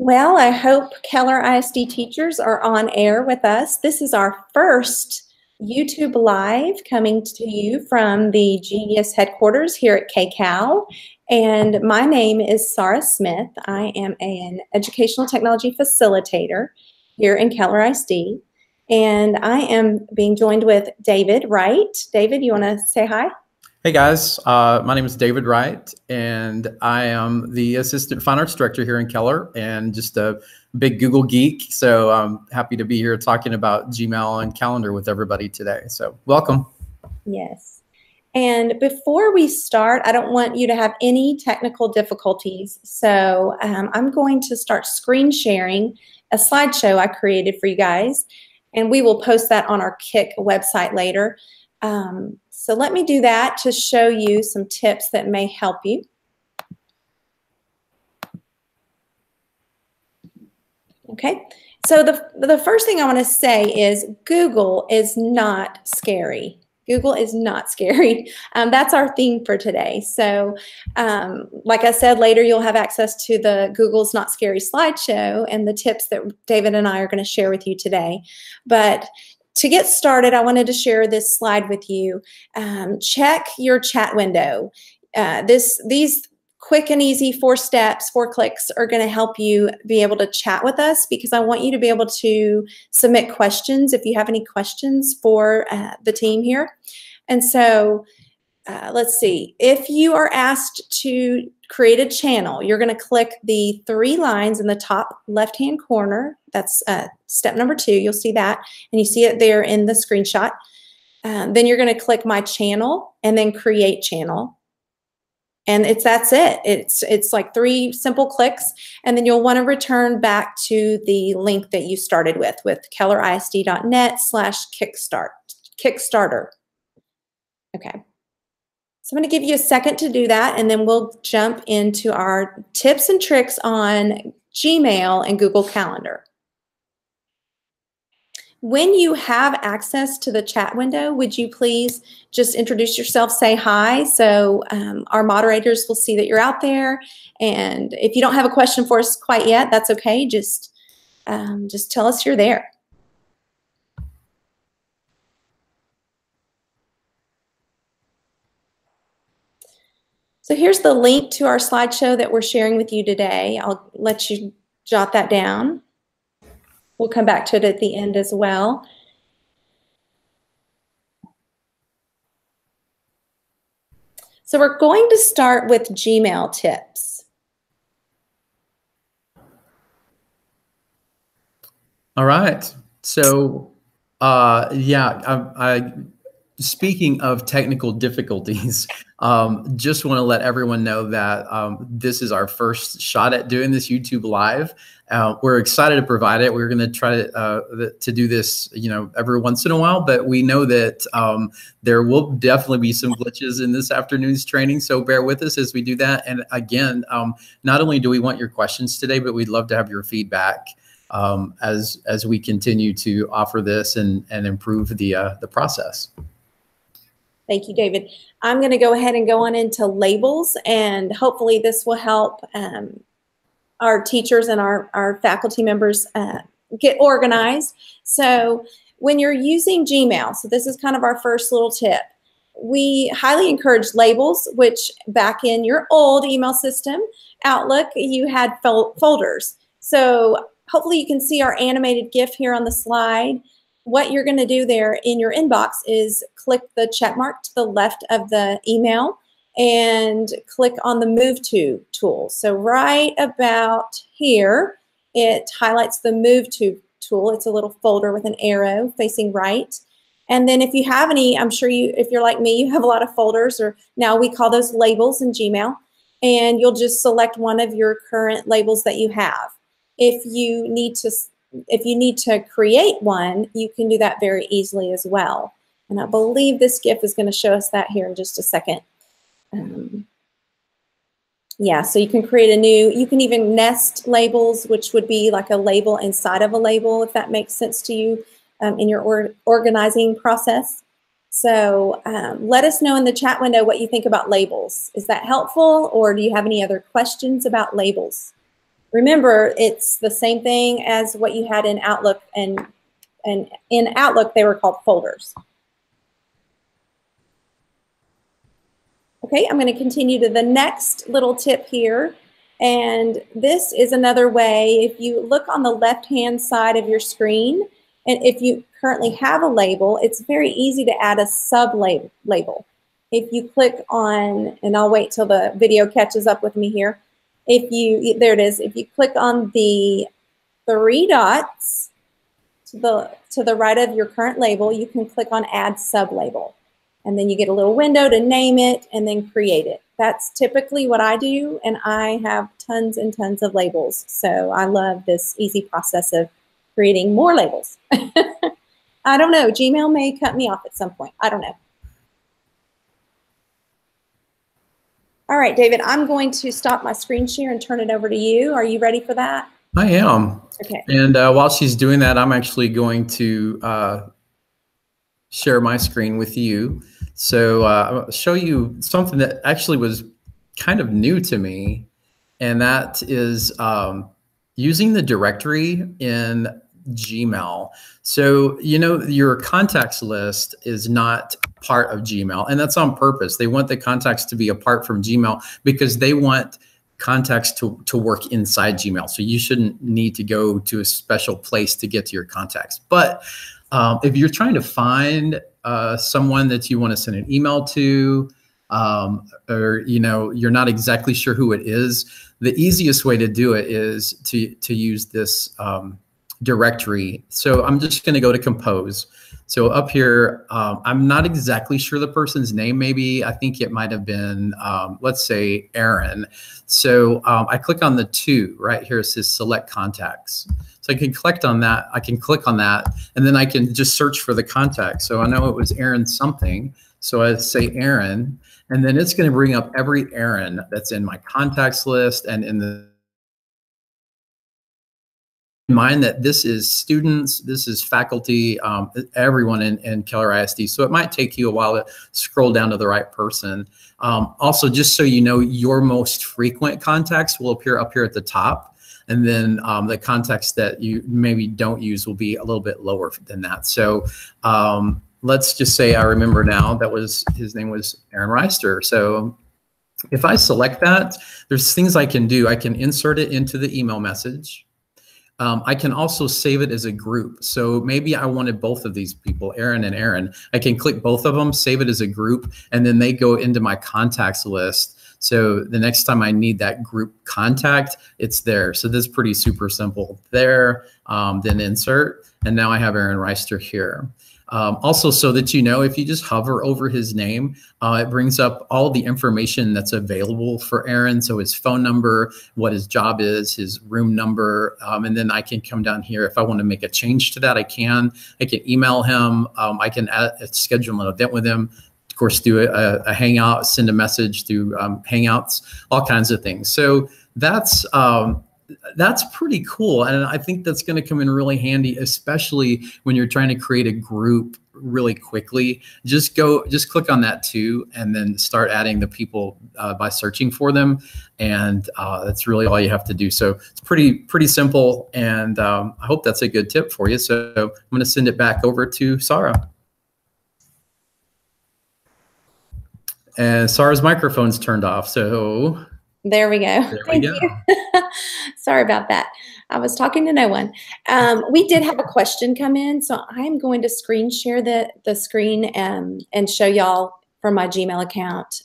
Well, I hope Keller ISD teachers are on air with us. This is our first YouTube Live coming to you from the Genius headquarters here at KCAL. And my name is Sarah Smith. I am an educational technology facilitator here in Keller ISD. And I am being joined with David Wright. David, you want to say hi? Hey guys, my name is David Wright, and I am the Assistant Fine Arts Director here in Keller, and just a big Google geek. So I'm happy to be here talking about Gmail and Calendar with everybody today. So welcome. Yes. And before we start, I don't want you to have any technical difficulties. So I'm going to start screen sharing a slideshow I created for you guys, and we will post that on our KIC website later. So let me do that to show you some tips that may help you. Okay, so the first thing I want to say is Google is not scary. Google is not scary. That's our theme for today. So like I said, later you'll have access to the Google's Not Scary slideshow and the tips that David and I are going to share with you today. But to get started, I wanted to share this slide with you. Check your chat window. These quick and easy 4 steps, 4 clicks are going to help you be able to chat with us, because I want you to be able to submit questions if you have any questions for the team here. And so let's see. If you are asked to create a channel, you're going to click the 3 lines in the top left-hand corner. That's step number 2. You'll see that, and you see it there in the screenshot. Then you're going to click My Channel and then Create Channel. And that's it. It's like 3 simple clicks, and then you'll want to return back to the link that you started with kellerisd.net/Kickstarter. Okay. So I'm going to give you a second to do that, and then we'll jump into our tips and tricks on Gmail and Google Calendar. When you have access to the chat window, would you please just introduce yourself, say hi, so our moderators will see that you're out there. And if you don't have a question for us quite yet, that's okay. Just tell us you're there. So here's the link to our slideshow that we're sharing with you today. I'll let you jot that down. We'll come back to it at the end as well. So we're going to start with Gmail tips. All right. So speaking of technical difficulties, just want to let everyone know that this is our first shot at doing this YouTube Live. We're excited to provide it. We're going to try to do this, every once in a while, but we know that there will definitely be some glitches in this afternoon's training. So bear with us as we do that. And again, not only do we want your questions today, but we'd love to have your feedback as we continue to offer this and improve the process. Thank you, David. I'm going to go ahead and go on into labels, and hopefully this will help our teachers and our faculty members get organized. So when you're using Gmail, so this is kind of our first little tip, we highly encourage labels, which back in your old email system, Outlook, you had folders. So hopefully you can see our animated GIF here on the slide. What you're going to do there in your inbox is click the check mark to the left of the email and click on the Move To tool. So right about here, it highlights the Move To tool. It's a little folder with an arrow facing right. And then if you have any, I'm sure if you're like me, you have a lot of folders, or now we call those labels in Gmail, and you'll just select one of your current labels that you have. If you need to create one, you can do that very easily as well. And I believe this GIF is going to show us that here in just a second. Yeah, so you can create you can even nest labels, which would be like a label inside of a label, if that makes sense to you in your organizing process. So let us know in the chat window what you think about labels. Is that helpful, or do you have any other questions about labels? Remember, it's the same thing as what you had in Outlook, and in Outlook, they were called folders. Okay, I'm going to continue to the next little tip here. And this is another way. If you look on the left-hand side of your screen, and if you currently have a label, it's very easy to add a sub-label. If you click on, and I'll wait till the video catches up with me here. There it is. If you click on the 3 dots to the right of your current label, you can click on Add Sub-Label. And then you get a little window to name it and then create it. That's typically what I do, and I have tons and tons of labels. So I love this easy process of creating more labels. I don't know. Gmail may cut me off at some point. I don't know. All right, David, I'm going to stop my screen share and turn it over to you. Are you ready for that? I am. Okay. And while she's doing that, I'm actually going to share my screen with you. So I'll show you something that actually was kind of new to me, and that is using the directory in Gmail. So, you know, your contacts list is not part of Gmail, and that's on purpose. They want the contacts to be apart from Gmail because they want contacts to work inside Gmail. So you shouldn't need to go to a special place to get to your contacts. But if you're trying to find someone that you want to send an email to, or you know, you're not exactly sure who it is, the easiest way to do it is to use this directory. So I'm just going to go to Compose. So up here, I'm not exactly sure the person's name. Maybe I think it might have been, let's say, Aaron. So I click on the 2 right here. It says Select Contacts. So I can click on that. I can click on that, and then I can just search for the contact. So I know it was Aaron something. So I say Aaron, and then it's going to bring up every Aaron that's in my contacts list and in the mind that this is students, this is faculty, everyone in Keller ISD. So it might take you a while to scroll down to the right person. Also, just so you know, your most frequent contacts will appear up here at the top. And then the contacts that you maybe don't use will be a little bit lower than that. So let's just say I remember now that his name was Aaron Reister. So if I select that, there's things I can do. I can insert it into the email message. I can also save it as a group. So maybe I wanted both of these people, Aaron and Aaron. I can click both of them, save it as a group, and then they go into my contacts list. So the next time I need that group contact, it's there. So this is pretty super simple. There, then insert, and now I have Aaron Reister here. Also, so that you know, if you just hover over his name, it brings up all the information that's available for Aaron. So his phone number, what his job is, his room number, and then I can come down here. If I want to make a change to that, I can email him. I can schedule an event with him. Of course, do a hangout, send a message through Hangouts, all kinds of things. So that's pretty cool. And I think that's going to come in really handy, especially when you're trying to create a group really quickly. Just click on that 2 and then start adding the people by searching for them. And that's really all you have to do. So it's pretty simple. And I hope that's a good tip for you. So I'm going to send it back over to Sarah. And Sarah's microphone's turned off. So there we go. Thank you. Sorry about that. I was talking to no one. We did have a question come in, so I'm going to screen share the screen and show y'all from my Gmail account.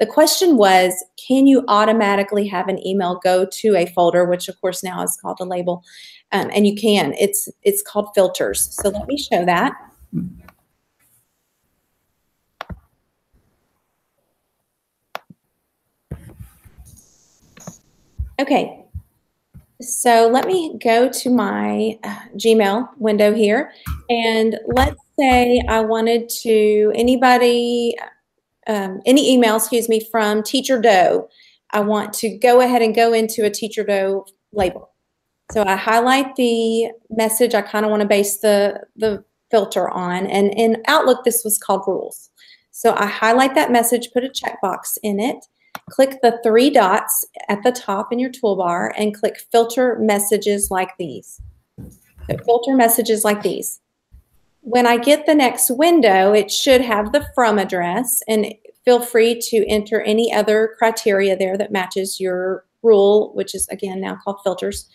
The question was, can you automatically have an email go to a folder, which of course now is called a label, and you can. It's called filters. So let me show that. Okay, so let me go to my Gmail window here, and let's say I wanted to, any email, excuse me, from Teacher Doe. I want to go ahead and go into a Teacher Doe label. So I highlight the message I kind of want to base the filter on, and in Outlook, this was called rules. So I highlight that message, put a checkbox in it, click the 3 dots at the top in your toolbar and click filter messages like these. So filter messages like these. When I get the next window, it should have the from address, and feel free to enter any other criteria there that matches your rule, which is again now called filters,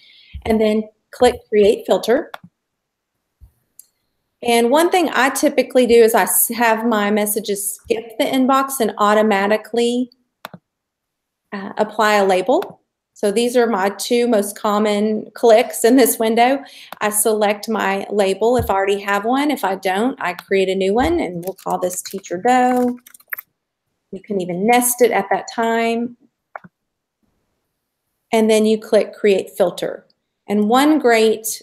and then click create filter. And one thing I typically do is I have my messages skip the inbox and automatically apply a label. So these are my 2 most common clicks in this window. I select my label if I already have one. If I don't, I create a new one, and we'll call this Teacher Doe. You can even nest it at that time. And then you click create filter. And one great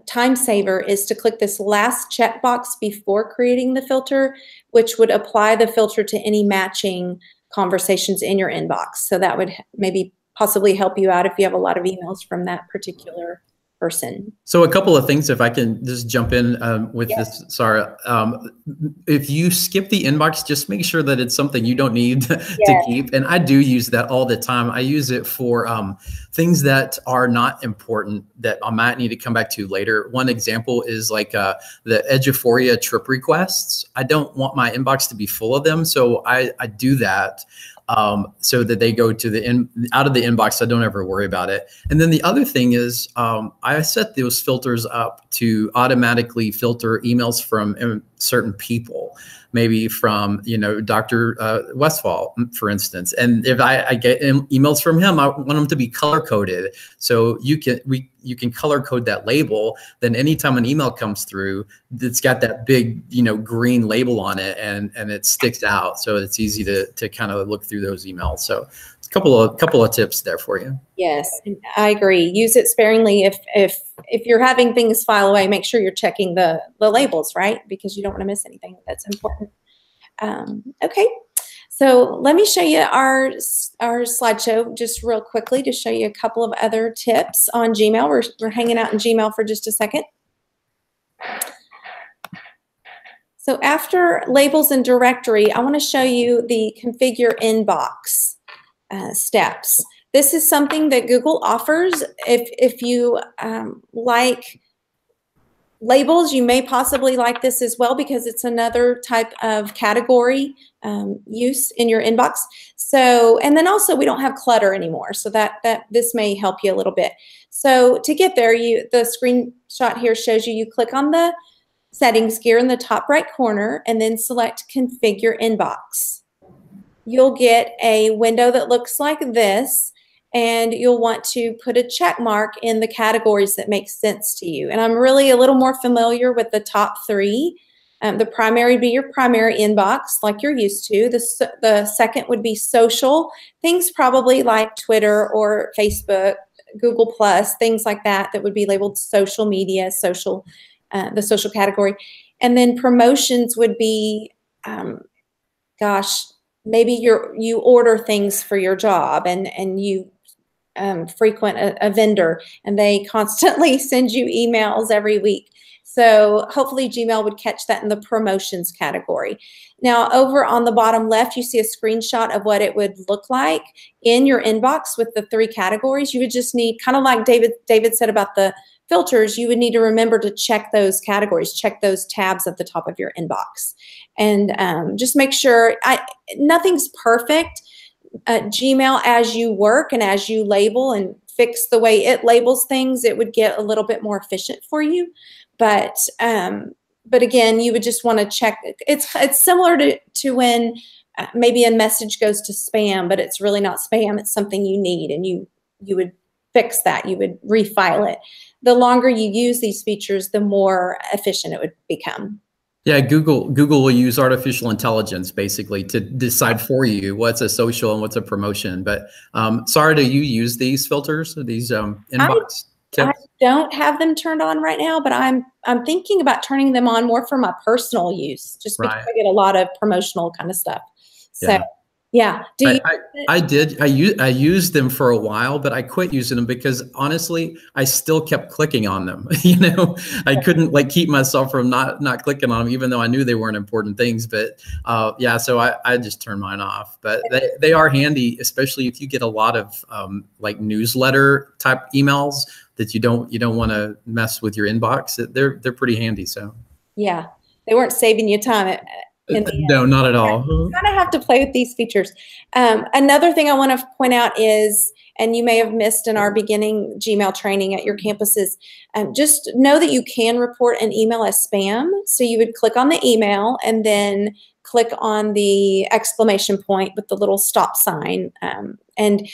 time saver is to click this last checkbox before creating the filter, which would apply the filter to any matching conversations in your inbox. So that would maybe possibly help you out if you have a lot of emails from that particular person. So a couple of things, if I can just jump in with this, Sarah. If you skip the inbox, just make sure that it's something you don't need to keep. And I do use that all the time. I use it for things that are not important that I might need to come back to later. One example is like the Eduphoria trip requests. I don't want my inbox to be full of them, so I do that. So that they go to out of the inbox. So I don't ever worry about it. And then the other thing is I set those filters up to automatically filter emails from certain people, maybe from, Dr. Westfall, for instance. And if I get emails from him, I want them to be color coded. So you can color code that label. Then anytime an email comes through, it's got that big, green label on it, and it sticks out. So it's easy to kind of look through those emails. So a couple of tips there for you. Yes, I agree. Use it sparingly. If you're having things file away, make sure you're checking the labels, right? Because you don't want to miss anything that's important. Okay, so let me show you our slideshow just real quickly to show you a couple of other tips on Gmail. We're hanging out in Gmail for just a second. So after labels and directory, I want to show you the configure inbox steps. This is something that Google offers. If you like labels, you may possibly like this as well, because it's another type of category use in your inbox. So, and then also we don't have clutter anymore, so that this may help you a little bit. So to get there, the screenshot here shows you click on the settings gear in the top right corner and then select configure inbox. You'll get a window that looks like this, and you'll want to put a check mark in the categories that make sense to you. And I'm really a little more familiar with the top 3. The primary would be your primary inbox, like you're used to. The second would be social, things probably like Twitter or Facebook, Google+, things like that would be labeled social media, social, the social category. And then promotions would be, maybe you order things for your job, and you frequent a vendor, and they constantly send you emails every week. So hopefully Gmail would catch that in the promotions category. Now over on the bottom left, you see a screenshot of what it would look like in your inbox with the 3 categories. You would just need, kind of like David said about the filters, you would need to remember to check those categories, check those tabs at the top of your inbox. And just make sure, nothing's perfect. Gmail, as you work and as you label and fix the way it labels things, it would get a little bit more efficient for you. But again, you would just want to check. It's similar to when maybe a message goes to spam, but it's really not spam. It's something you need, and you would fix that. You would refile it. The longer you use these features, the more efficient it would become. Yeah, Google will use artificial intelligence basically to decide for you what's a social and what's a promotion. But Sarah, do you use these filters, these inbox tips? I don't have them turned on right now, but I'm thinking about turning them on more for my personal use, just because I get a lot of promotional kind of stuff. So Yeah. Do you? I did. I used them for a while, but I quit using them because honestly, I still kept clicking on them. You know, I couldn't like keep myself from not clicking on them, even though I knew they weren't important things. But yeah, so I just turned mine off. But they are handy, especially if you get a lot of like newsletter type emails that you don't want to mess with your inbox. They're pretty handy. So yeah, they weren't saving you time. No, not at all. You kind of have to play with these features. Another thing I want to point out is, and you may have missed in our beginning Gmail training at your campuses, just know that you can report an email as spam. So you would click on the email and then click on the exclamation point with the little stop sign, and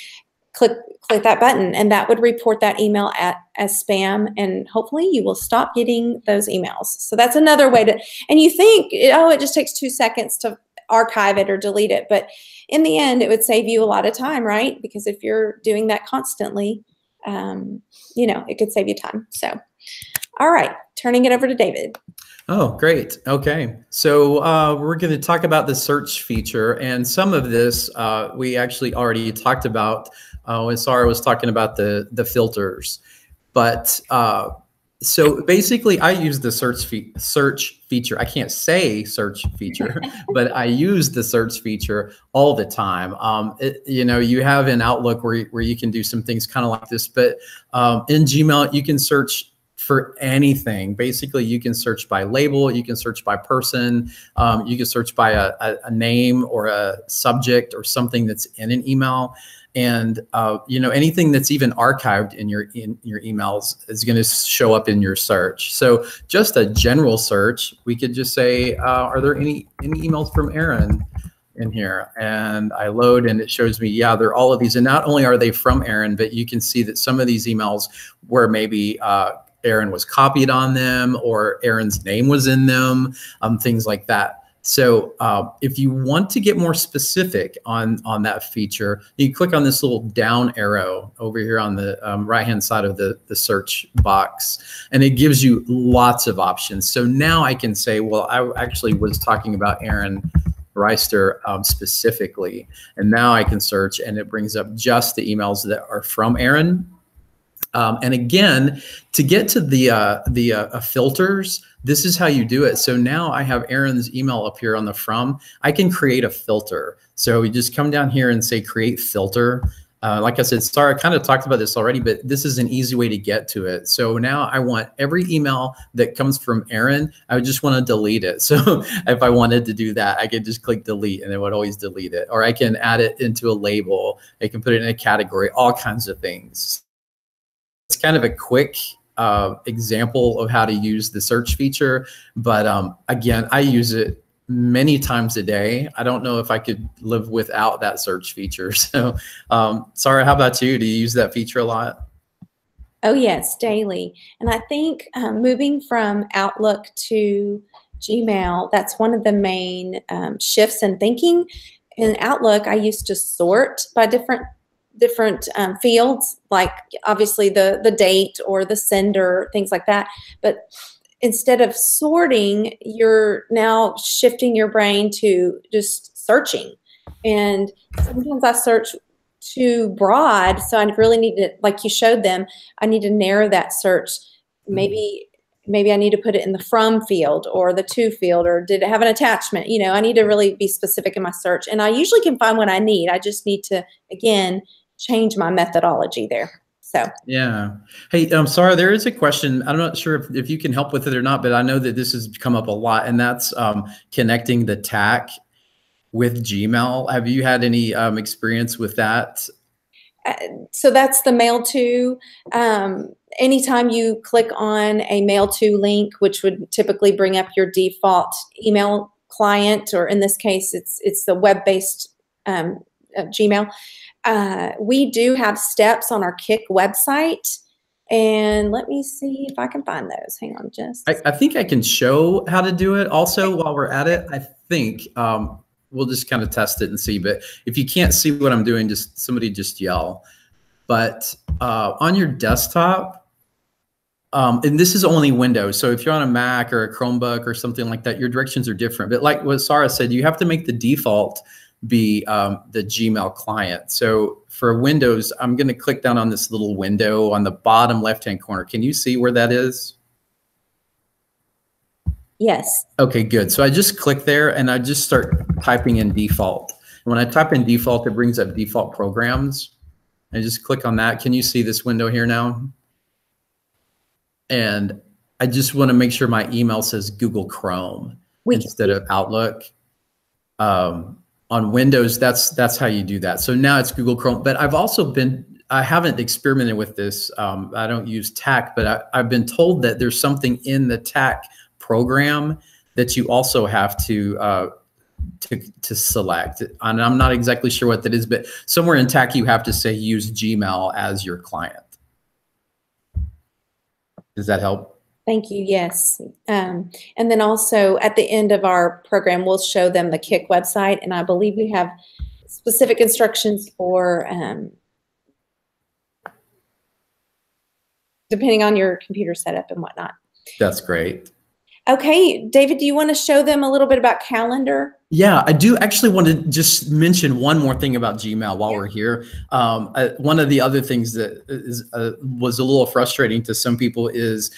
click that button, and that would report that email as spam, and hopefully you will stop getting those emails. So that's another way to, and you think, oh, it just takes 2 seconds to archive it or delete it, but in the end, it would save you a lot of time, right? Because if you're doing that constantly, you know, it could save you time. So, all right, turning it over to David. Oh, great. Okay. So we're going to talk about the search feature, and some of this we actually already talked about when Sarah was talking about the filters. But so basically I use the search feature. I can't say search feature, but I use the search feature all the time. You know, you have in Outlook where you can do some things kind of like this, but in Gmail, you can search for anything. Basically, you can search by label, you can search by person, you can search by a name or a subject or something that's in an email. And you know, anything that's even archived in your emails is going to show up in your search. So just a general search, we could just say, are there any emails from Aaron in here? And I load and it shows me, yeah, there are all of these. And not only are they from Aaron, but you can see that some of these emails where maybe Aaron was copied on them or Aaron's name was in them, things like that. So if you want to get more specific on that feature, you click on this little down arrow over here on the right-hand side of the search box, and it gives you lots of options. So now I can say, well, I actually was talking about Aaron Reister specifically, and now I can search and it brings up just the emails that are from Aaron. And again, to get to the filters, this is how you do it. So now I have Aaron's email up here on the from. I can create a filter. So we just come down here and say create filter. Like I said, sorry, I kind of talked about this already, but this is an easy way to get to it. So now I want every email that comes from Aaron, I would just want to delete it. So if I wanted to do that, I could just click delete and it would always delete it. Or I can add it into a label. I can put it in a category, all kinds of things. It's kind of a quick example of how to use the search feature. But again, I use it many times a day. I don't know if I could live without that search feature. So Sarah, how about you? Do you use that feature a lot? Oh, yes, daily. And I think moving from Outlook to Gmail, that's one of the main shifts in thinking. In Outlook, I used to sort by different fields, like obviously the date or the sender, things like that. But instead of sorting, you're now shifting your brain to just searching. And sometimes I search too broad, so I really need to, like you showed them, I need to narrow that search. Maybe I need to put it in the from field or the to field, or did it have an attachment? You know, I need to really be specific in my search. And I usually can find what I need. I just need to, again, change my methodology there. So yeah. Hey, Sarah, there is a question. I'm not sure if you can help with it or not, but I know that this has come up a lot, and that's connecting the TAC with Gmail. Have you had any experience with that? So that's the mail to. Anytime you click on a mail to link, which would typically bring up your default email client, or in this case, it's the web-based Gmail. We do have steps on our Kik website, and let me see if I can find those. Hang on, just. I think I can show how to do it also while we're at it. I think we'll just kind of test it and see. But if you can't see what I'm doing, somebody just yell. But on your desktop, and this is only Windows. So if you're on a Mac or a Chromebook or something like that, your directions are different. But like what Sarah said, you have to make the default be the Gmail client. So for Windows, I'm going to click down on this little window on the bottom left-hand corner. Can you see where that is? Yes. Okay, good. So I just click there and I just start typing in default. When I type in default, it brings up default programs. I just click on that. Can you see this window here now? And I just want to make sure my email says Google Chrome instead of Outlook. On Windows, that's how you do that. So now it's Google Chrome. But I haven't experimented with this. I don't use TAC, but I've been told that there's something in the TAC program that you also have to select. And I'm not exactly sure what that is, but somewhere in TAC you have to say use Gmail as your client. Does that help? Thank you. Yes. And then also at the end of our program, we'll show them the KIC website. And I believe we have specific instructions for depending on your computer setup and whatnot. That's great. Okay, David, do you want to show them a little bit about Calendar? Yeah, I do actually want to just mention one more thing about Gmail while we're here. One of the other things that was a little frustrating to some people is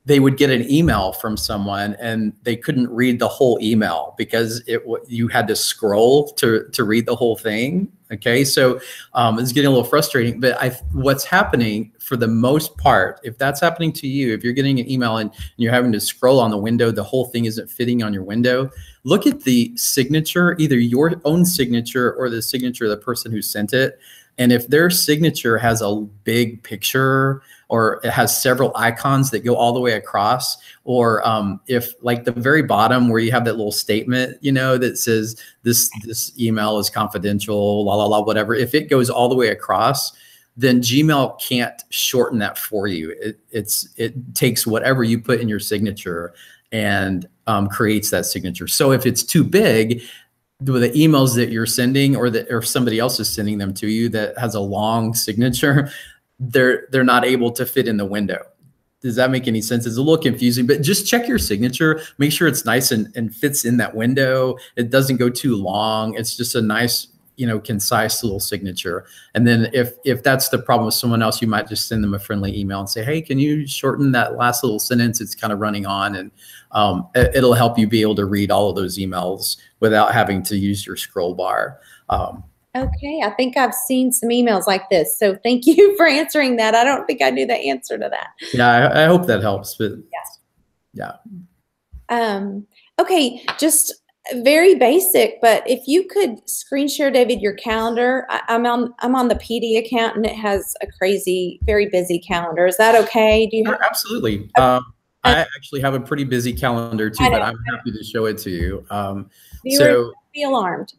they would get an email from someone and they couldn't read the whole email because you had to scroll to read the whole thing. Okay, so it's getting a little frustrating. But what's happening for the most part, if that's happening to you, if you're getting an email and you're having to scroll on the window, the whole thing isn't fitting on your window, look at the signature, either your own signature or the signature of the person who sent it. And if their signature has a big picture or it has several icons that go all the way across, or if like the very bottom where you have that little statement, you know, that says this email is confidential, la, la, la, whatever, if it goes all the way across, then Gmail can't shorten that for you. It takes whatever you put in your signature and creates that signature. So if it's too big, the emails that you're sending or somebody else is sending them to you that has a long signature, they're not able to fit in the window. Does that make any sense? It's a little confusing, but just check your signature, make sure it's nice and fits in that window. It doesn't go too long. It's just a nice, you know, concise little signature. And then if that's the problem with someone else, you might just send them a friendly email and say, hey, can you shorten that last little sentence? It's kind of running on, and it'll help you be able to read all of those emails without having to use your scroll bar. Okay, I think I've seen some emails like this. So thank you for answering that. I don't think I knew the answer to that. Yeah, I hope that helps. But yeah. Okay, just very basic, but if you could screen share, David, your calendar. I'm on the PD account and it has a crazy, very busy calendar. Is that okay? Do you have Absolutely. I actually have a pretty busy calendar too, but I'm happy to show it to you. So be alarmed.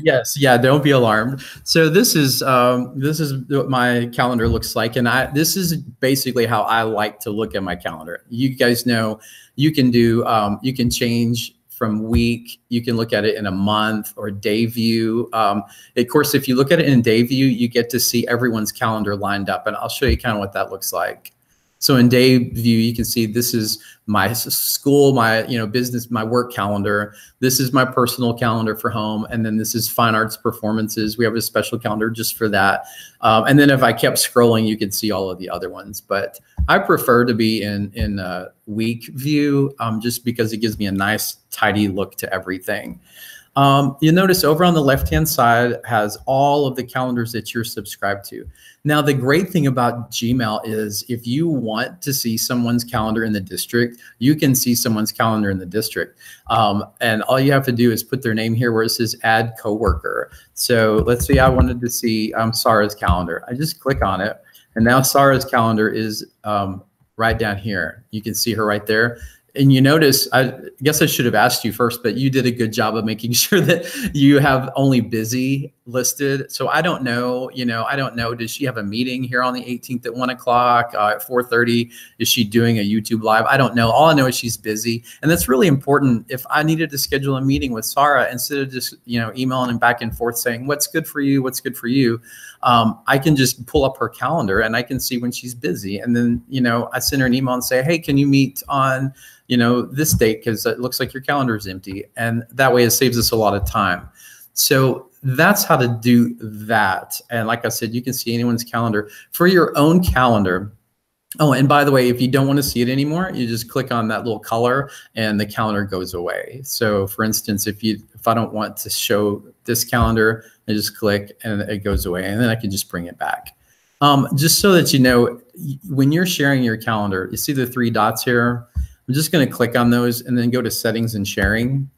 Yes, yeah, don't be alarmed. So this is what my calendar looks like, and this is basically how I like to look at my calendar. You guys know you can do you can change from week, you can look at it in a month or day view. Of course, if you look at it in day view, you get to see everyone's calendar lined up, and I'll show you kind of what that looks like. So in day view, you can see this is my school, my business, my work calendar. This is my personal calendar for home, and then this is fine arts performances. We have a special calendar just for that. And then if I kept scrolling, you could see all of the other ones. But I prefer to be in week view just because it gives me a nice, tidy look to everything. You notice over on the left-hand side has all of the calendars that you're subscribed to. Now, the great thing about Gmail is if you want to see someone's calendar in the district, you can see someone's calendar in the district. And all you have to do is put their name here where it says add coworker. So let's say I wanted to see Sarah's calendar. I just click on it. And now Sarah's calendar is right down here. You can see her right there. And you notice, I guess I should have asked you first, but you did a good job of making sure that you have only busy listed. So I don't know, I don't know, does she have a meeting here on the 18th at 1 o'clock, at 4:30? Is she doing a YouTube live? I don't know. All I know is she's busy. And that's really important. If I needed to schedule a meeting with Sarah, instead of just, emailing and back and forth saying, what's good for you? What's good for you? I can just pull up her calendar and I can see when she's busy. And then, I send her an email and say, hey, can you meet on, this date? Because it looks like your calendar is empty. And that way it saves us a lot of time. So that's how to do that. And like I said, you can see anyone's calendar for your own calendar. Oh, and by the way, if you don't want to see it anymore, you just click on that little color and the calendar goes away. So for instance, if I don't want to show this calendar, I just click and it goes away, and then I can just bring it back. Just so that you know, when you're sharing your calendar, you see the 3 dots here? I'm just going to click on those and then go to settings and sharing.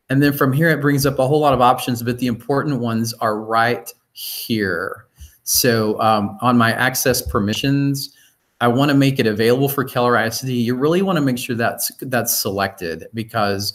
And then from here, it brings up a whole lot of options, but the important ones are right here. So on my access permissions, I want to make it available for Keller ISD. You really want to make sure that's selected, because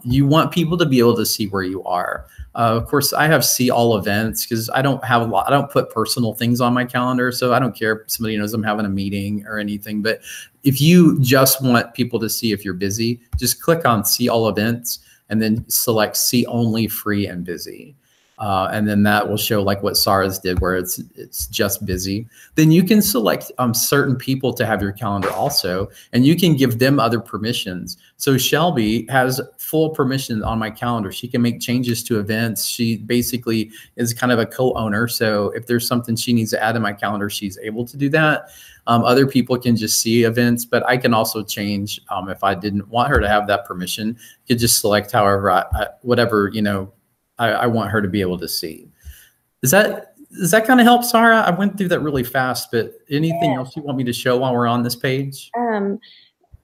you want people to be able to see where you are. Of course, I have see all events because I don't put personal things on my calendar, so I don't care if somebody knows I'm having a meeting or anything. But if you just want people to see if you're busy, just click on see all events and then select see only, free, and busy. And then that will show like what Sarah's did, where it's just busy. Then you can select certain people to have your calendar also, and you can give them other permissions. So Shelby has full permission on my calendar. She can make changes to events. She basically is kind of a co-owner. So if there's something she needs to add to my calendar, she's able to do that. Other people can just see events, but I can also change if I didn't want her to have that permission. You could just select however, whatever, you know, I want her to be able to see. Does that kind of help, Sarah? I went through that really fast, but anything else you want me to show while we're on this page?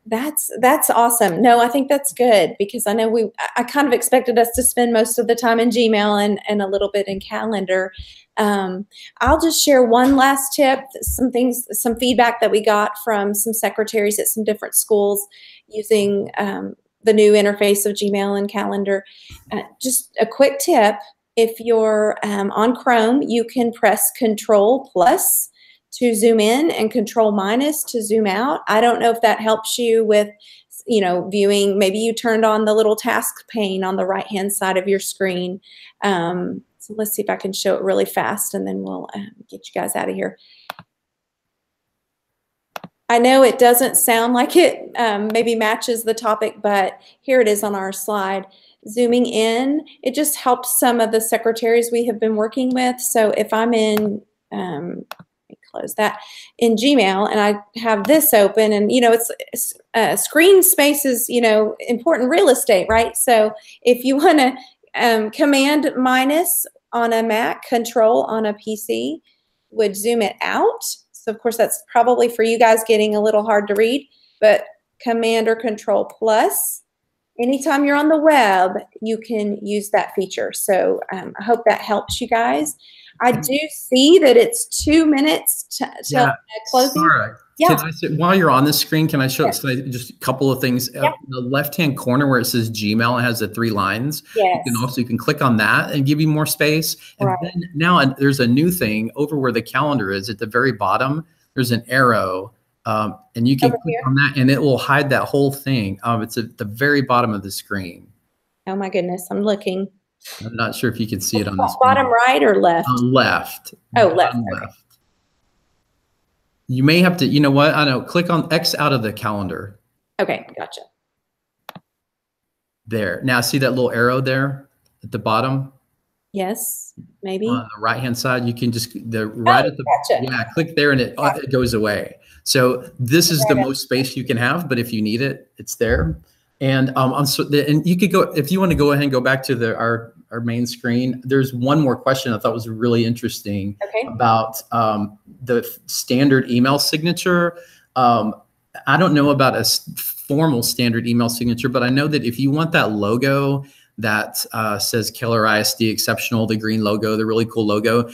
That's awesome. No, I think that's good, because I know I kind of expected us to spend most of the time in Gmail and a little bit in Calendar. I'll just share one last tip, some feedback that we got from some secretaries at some different schools using the new interface of Gmail and Calendar. Just a quick tip: if you're on Chrome, you can press Control+ to zoom in and Control- to zoom out. I don't know if that helps you with, you know, viewing. Maybe you turned on the little task pane on the right-hand side of your screen. So let's see if I can show it really fast, and then we'll get you guys out of here. I know it doesn't sound like it maybe matches the topic, but here it is on our slide. Zooming in, it just helps some of the secretaries we have been working with. So if I'm in, let me close that, in Gmail, and I have this open, and you know, it's screen space is, you know, important real estate, right? So if you want to Command- on a Mac, Control on a PC would zoom it out. So of course that's probably for you guys getting a little hard to read, but Command or Control+. Anytime you're on the web, you can use that feature. So I hope that helps you guys. I do see that it's 2 minutes till closing. Sarah, yeah. Can I say, while you're on the screen, can I show Yes. just a couple of things? Yep. The left-hand corner where it says Gmail, it has the 3 lines. Yes. You can click on that and give you more space. And Right. then now there's a new thing over where the calendar is at the very bottom. There's an arrow, and you can Over click here? on that, and it will hide that whole thing. It's at the very bottom of the screen. Oh my goodness, I'm looking. I'm not sure if you can see it on this bottom right or left? left. Oh, left. Left. You may have to, you know what? I know. Click on X out of the calendar. Okay, gotcha. There. Now see that little arrow there at the bottom? Yes, maybe. On the right-hand side, you can just at the gotcha. Yeah, click there and it goes away. So this is the most space you can have, but if you need it, it's there. And and you could go, if you want to go ahead and go back to our main screen. There's one more question I thought was really interesting about the standard email signature. I don't know about a formal standard email signature, but I know that if you want that logo that says Keller ISD Exceptional, the green logo, the really cool logo,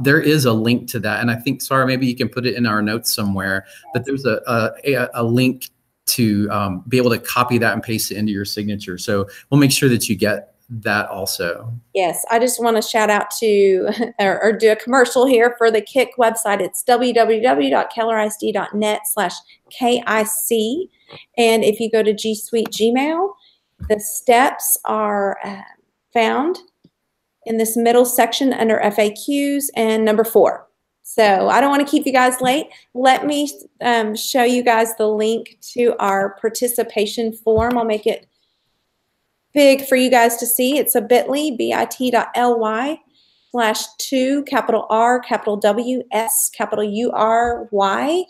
there is a link to that. And I think, Sarah, maybe you can put it in our notes somewhere, but there's a link to be able to copy that and paste it into your signature. So we'll make sure that you get that also. Yes, I just want to shout out to or do a commercial here for the KIC website. It's www.kellerisd.net/KIC. And if you go to G Suite Gmail, the steps are found in this middle section under FAQs and number 4. So I don't want to keep you guys late. Let me show you guys the link to our participation form. I'll make it big for you guys to see. It's a bit.ly, bit.ly/2, capital R, capital W, S, capital URY.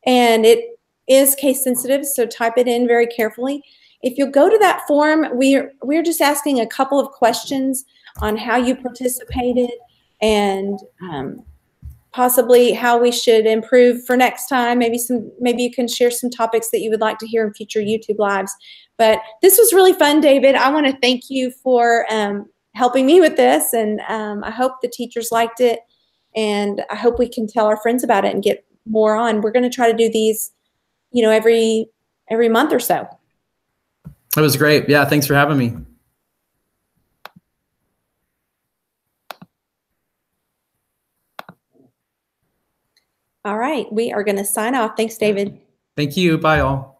And it is case sensitive, so type it in very carefully. If you'll go to that form, we're just asking a couple of questions on how you participated and possibly how we should improve for next time. Maybe you can share some topics that you would like to hear in future YouTube lives. But this was really fun, David. I want to thank you for helping me with this, and I hope the teachers liked it, and I hope we can tell our friends about it and get more on. We're going to try to do these, every month or so. That was great. Yeah, thanks for having me. All right, we are going to sign off. Thanks, David. Thank you. Bye, all.